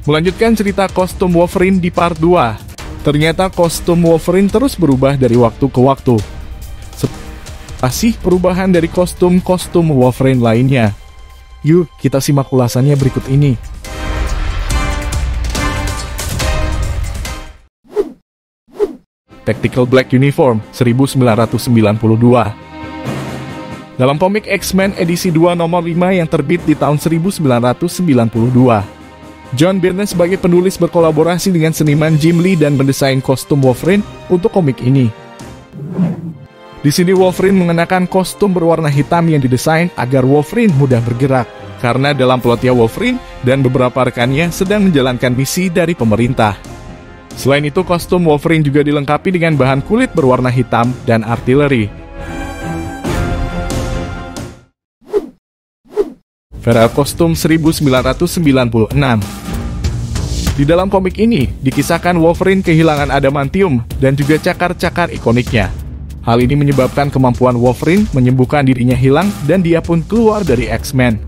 Melanjutkan cerita kostum Wolverine di part 2. Ternyata kostum Wolverine terus berubah dari waktu ke waktu. Masih perubahan dari kostum-kostum Wolverine lainnya. Yuk, kita simak ulasannya berikut ini. Tactical Black Uniform 1992. Dalam komik X-Men edisi 2 nomor 5 yang terbit di tahun 1992, John Byrne sebagai penulis berkolaborasi dengan seniman Jim Lee dan mendesain kostum Wolverine untuk komik ini. Di sini Wolverine mengenakan kostum berwarna hitam yang didesain agar Wolverine mudah bergerak, karena dalam plotnya Wolverine dan beberapa rekannya sedang menjalankan misi dari pemerintah. Selain itu, kostum Wolverine juga dilengkapi dengan bahan kulit berwarna hitam dan artileri. Feral kostum 1996. Di dalam komik ini, dikisahkan Wolverine kehilangan adamantium dan juga cakar-cakar ikoniknya. Hal ini menyebabkan kemampuan Wolverine menyembuhkan dirinya hilang dan dia pun keluar dari X-Men.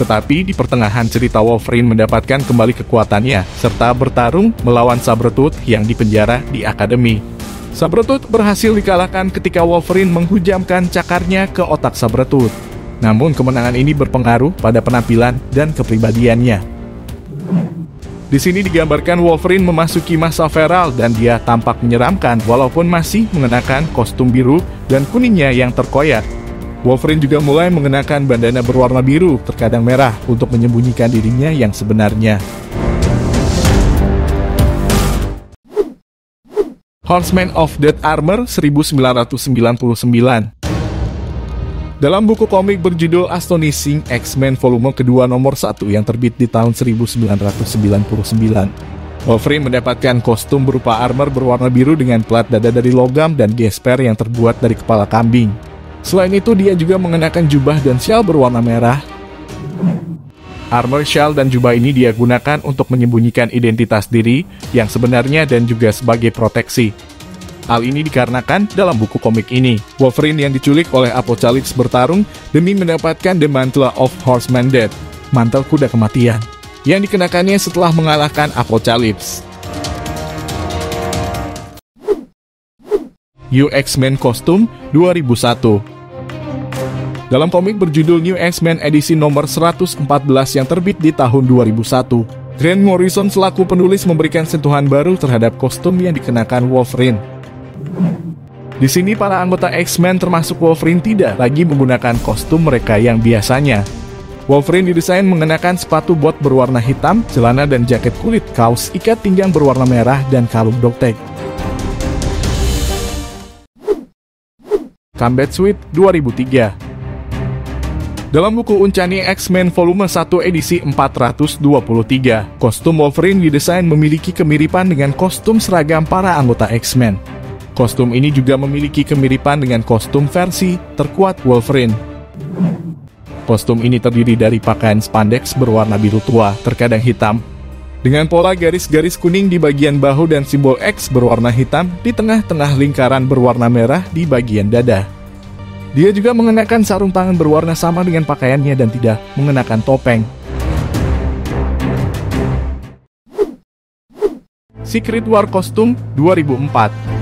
Tetapi di pertengahan cerita Wolverine mendapatkan kembali kekuatannya serta bertarung melawan Sabretooth yang dipenjara di akademi. Sabretooth berhasil dikalahkan ketika Wolverine menghujamkan cakarnya ke otak Sabretooth. Namun kemenangan ini berpengaruh pada penampilan dan kepribadiannya. Di sini digambarkan Wolverine memasuki masa feral dan dia tampak menyeramkan walaupun masih mengenakan kostum biru dan kuningnya yang terkoyak. Wolverine juga mulai mengenakan bandana berwarna biru, terkadang merah, untuk menyembunyikan dirinya yang sebenarnya. Horseman of Death Armor 1999. Dalam buku komik berjudul Astonishing X-Men volume kedua nomor 1 yang terbit di tahun 1999, Wolverine mendapatkan kostum berupa armor berwarna biru dengan plat dada dari logam dan gesper yang terbuat dari kepala kambing. Selain itu, dia juga mengenakan jubah dan syal berwarna merah. Armor, syal, dan jubah ini dia gunakan untuk menyembunyikan identitas diri yang sebenarnya dan juga sebagai proteksi. Hal ini dikarenakan dalam buku komik ini, Wolverine yang diculik oleh Apocalypse bertarung demi mendapatkan The Mantle of Horseman Death, mantel kuda kematian, yang dikenakannya setelah mengalahkan Apocalypse. New X-Men Kostum 2001. Dalam komik berjudul New X-Men edisi nomor 114 yang terbit di tahun 2001, Grant Morrison selaku penulis memberikan sentuhan baru terhadap kostum yang dikenakan Wolverine. Di sini para anggota X-Men termasuk Wolverine tidak lagi menggunakan kostum mereka yang biasanya. Wolverine didesain mengenakan sepatu bot berwarna hitam, celana dan jaket kulit, kaos ikat pinggang berwarna merah, dan kalung doktek. Combat Suit 2003. Dalam buku Uncanny X-Men volume 1 edisi 423, kostum Wolverine didesain memiliki kemiripan dengan kostum seragam para anggota X-Men. Kostum ini juga memiliki kemiripan dengan kostum versi terkuat Wolverine. Kostum ini terdiri dari pakaian spandex berwarna biru tua, terkadang hitam, dengan pola garis-garis kuning di bagian bahu dan simbol X berwarna hitam di tengah-tengah lingkaran berwarna merah di bagian dada. Dia juga mengenakan sarung tangan berwarna sama dengan pakaiannya dan tidak mengenakan topeng. Secret War Kostum 2004.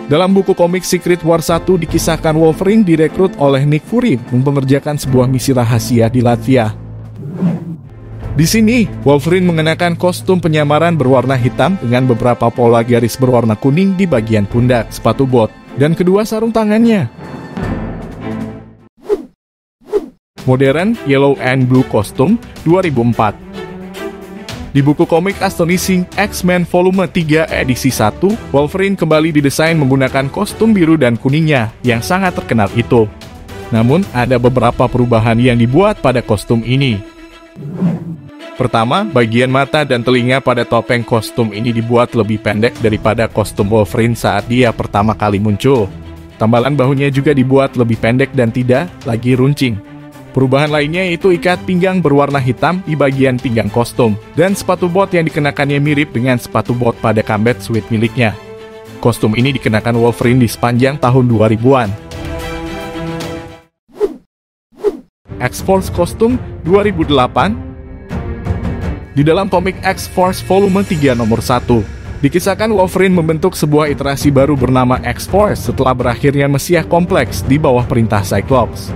Dalam buku komik Secret War 1 dikisahkan Wolverine direkrut oleh Nick Fury mengerjakan sebuah misi rahasia di Latvia. Di sini, Wolverine mengenakan kostum penyamaran berwarna hitam dengan beberapa pola garis berwarna kuning di bagian pundak, sepatu bot, dan kedua sarung tangannya. Modern Yellow and Blue Kostum 2004. Di buku komik Astonishing X-Men volume 3 edisi 1, Wolverine kembali didesain menggunakan kostum biru dan kuningnya yang sangat terkenal itu. Namun, ada beberapa perubahan yang dibuat pada kostum ini. Pertama, bagian mata dan telinga pada topeng kostum ini dibuat lebih pendek daripada kostum Wolverine saat dia pertama kali muncul. Tambalan bahunya juga dibuat lebih pendek dan tidak lagi runcing. Perubahan lainnya yaitu ikat pinggang berwarna hitam di bagian pinggang kostum, dan sepatu bot yang dikenakannya mirip dengan sepatu bot pada combat suit miliknya. Kostum ini dikenakan Wolverine di sepanjang tahun 2000-an. X-Force Kostum 2008. Di dalam komik X-Force Volume 3 nomor 1, dikisahkan Wolverine membentuk sebuah iterasi baru bernama X-Force setelah berakhirnya Mesiah Kompleks di bawah perintah Cyclops.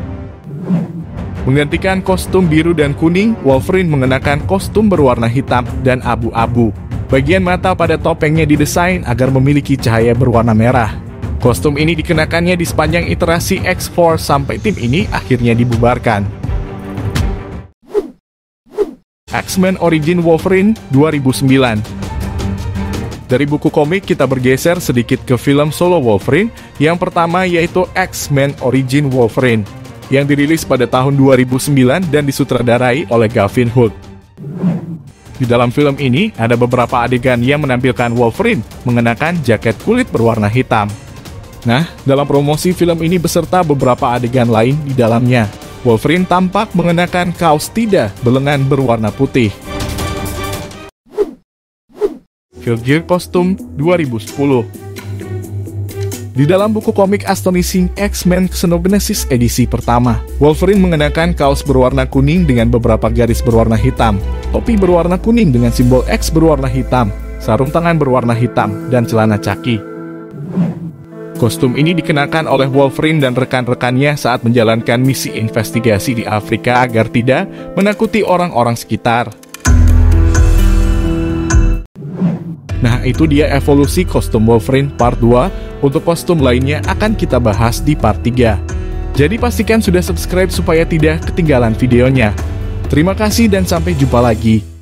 Menggantikan kostum biru dan kuning, Wolverine mengenakan kostum berwarna hitam dan abu-abu. Bagian mata pada topengnya didesain agar memiliki cahaya berwarna merah. Kostum ini dikenakannya di sepanjang iterasi X-Force sampai tim ini akhirnya dibubarkan. X-Men Origin Wolverine 2009. Dari buku komik kita bergeser sedikit ke film solo Wolverine. Yang pertama yaitu X-Men Origin Wolverine, yang dirilis pada tahun 2009 dan disutradarai oleh Gavin Hood. Di dalam film ini ada beberapa adegan yang menampilkan Wolverine mengenakan jaket kulit berwarna hitam. Nah, dalam promosi film ini beserta beberapa adegan lain di dalamnya, Wolverine tampak mengenakan kaos tidak berlengan berwarna putih. Field Gear Kostum 2010. Di dalam buku komik Astonishing X-Men Xenogenesis edisi pertama, Wolverine mengenakan kaos berwarna kuning dengan beberapa garis berwarna hitam, topi berwarna kuning dengan simbol X berwarna hitam, sarung tangan berwarna hitam, dan celana kaki. Kostum ini dikenakan oleh Wolverine dan rekan-rekannya saat menjalankan misi investigasi di Afrika agar tidak menakuti orang-orang sekitar. Nah, itu dia evolusi kostum Wolverine part 2. Untuk kostum lainnya akan kita bahas di part 3. Jadi pastikan sudah subscribe supaya tidak ketinggalan videonya. Terima kasih dan sampai jumpa lagi.